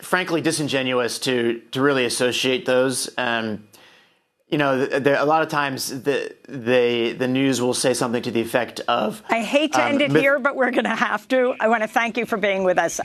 Speaker 14: frankly disingenuous to really associate those. You know, a lot of times the news will say something to the effect of...
Speaker 1: I hate to end it here, but we're going to have to. I want to thank you for being with us.